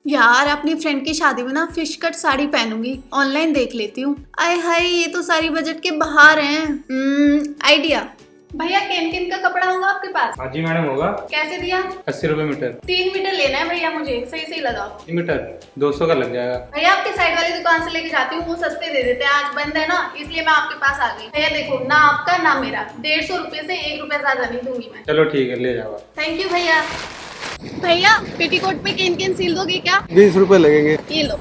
यार अपनी फ्रेंड की शादी में ना फिश कट साड़ी पहनूंगी, ऑनलाइन देख लेती हूँ। आय हाय ये तो सारी बजट के बाहर हैं। आइडिया। भैया केन का कपड़ा होगा आपके पास? हाँ जी मैडम होगा। कैसे दिया? 80 रुपए मीटर। 3 मीटर लेना है भैया, मुझे सही लगाओ। 3 मीटर 200 का लग जाएगा। भैया आपके साइड वाली दुकान से लेके जाती हूँ, वो सस्ते दे देते हैं। आज बंद है ना, इसलिए मैं आपके पास आ गई। भैया देखो, ना आपका ना मेरा, 150 रुपए से 1 रुपया ज्यादा नहीं दूंगी मैं। चलो ठीक है, ले जाओ। थैंक यू भैया। भैया पेटीकोट पे केन सील दोगे क्या? 20 रुपए लगेंगे। ये लो।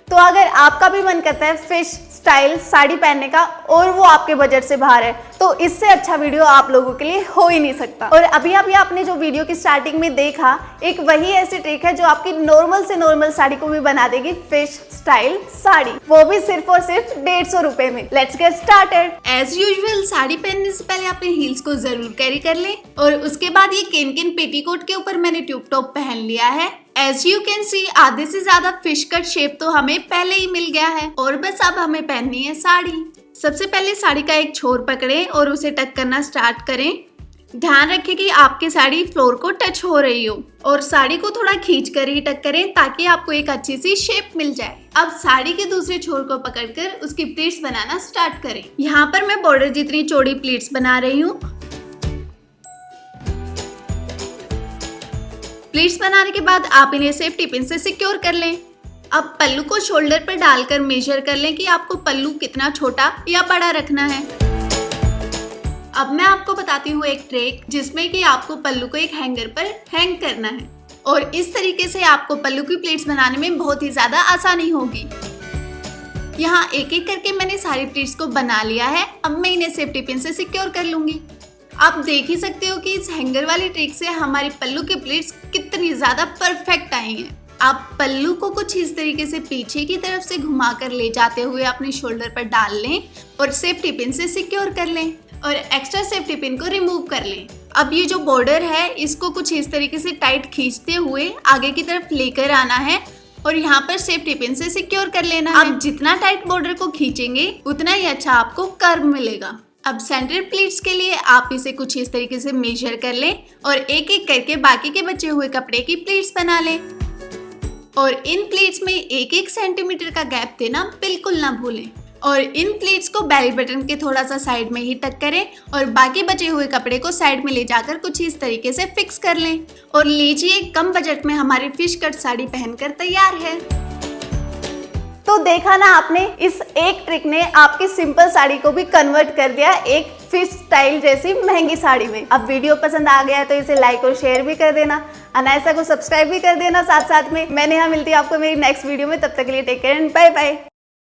तो अगर आपका भी मन करता है फिश स्टाइल साड़ी पहनने का और वो आपके बजट से बाहर है, तो इससे अच्छा वीडियो आप लोगों के लिए हो ही नहीं सकता। और अभी आपने जो वीडियो की स्टार्टिंग में देखा, एक वही ऐसी ट्रिक है जो आपकी नॉर्मल से नॉर्मल साड़ी को भी बना देगी फिश स्टाइल साड़ी, वो भी सिर्फ और सिर्फ 150 रुपए में। Let's get started. As usual sari पहनने से पहले अपने हील्स को जरूर कैरी कर लें, और उसके बाद ये केन पेटीकोट के ऊपर मैंने ट्यूब टॉप पहन लिया है। एज यू कैन सी आधे से ज्यादा फिश कट शेप तो हमें पहले ही मिल गया है, और बस अब हमें पहननी है साड़ी। सबसे पहले साड़ी का एक छोर पकड़ें और उसे टक करना स्टार्ट करें। ध्यान रखें कि आपकी साड़ी फ्लोर को टच हो रही हो, और साड़ी को थोड़ा खींच कर ही टक करें ताकि आपको एक अच्छी सी शेप मिल जाए। अब साड़ी के दूसरे छोर को पकड़कर उसकी प्लीट्स बनाना स्टार्ट करें। यहाँ पर मैं बॉर्डर जितनी चौड़ी प्लीट्स बना रही हूँ। प्लीट्स बनाने के बाद आप इन्हें सेफ्टी पिन से सिक्योर कर लें। अब पल्लू को शोल्डर पर डालकर मेजर कर लें कि आपको पल्लू कितना छोटा या बड़ा रखना है। अब मैं आपको बताती हूँ एक ट्रिक, जिसमें कि आपको पल्लू को एक हैंगर पर हैंग करना है, और इस तरीके से आपको पल्लू की प्लेट्स बनाने में बहुत ही ज्यादा आसानी होगी। यहाँ एक एक करके मैंने सारी प्लेट्स को बना लिया है। अब मैं इन्हें सेफ्टी पिन से सिक्योर कर लूंगी। आप देख ही सकते हो कि इस हैंगर वाली ट्रिक से हमारी पल्लू की प्लेट्स कितनी ज्यादा परफेक्ट आई हैं। आप पल्लू को कुछ इस तरीके से पीछे की तरफ से घुमाकर ले जाते हुए अपने शोल्डर पर डाल लें और सेफ्टी पिन से सिक्योर कर लें, और एक्स्ट्रा सेफ्टी पिन को रिमूव कर लें। अब ये जो बॉर्डर है, इसको कुछ इस तरीके से टाइट खींचते हुए आगे की तरफ लेकर आना है, और यहाँ पर सेफ्टी पिन से सिक्योर कर लेना है। अब जितना टाइट बॉर्डर को खींचेंगे उतना ही अच्छा आपको कर्व मिलेगा। अब सेंटर प्लीट्स के लिए आप इसे कुछ इस तरीके से मेजर कर लें, और एक एक करके बाकी के बचे हुए कपड़े की प्लीट्स बना लें, और इन प्लीट्स में 1-1 सेंटीमीटर का गैप देना बिल्कुल ना भूलें। और इन प्लीट्स को बेली बटन के थोड़ा सा साइड में ही टक करें, और बाकी बचे हुए कपड़े को साइड में ले जाकर कुछ इस तरीके से फिक्स कर लें। और लीजिए, कम बजट में हमारी फिश कट साड़ी पहनकर तैयार है। तो देखा ना आपने, इस एक ट्रिक ने आपकी सिंपल साड़ी को भी कन्वर्ट कर दिया एक फिश स्टाइल जैसी महंगी साड़ी में। अब वीडियो पसंद आ गया है तो इसे लाइक और शेयर भी कर देना, अनायसा को सब्सक्राइब भी कर देना साथ साथ में। मैं नेहा मिलती हूँ आपको मेरी नेक्स्ट वीडियो में, तब तक के लिए take care and bye bye.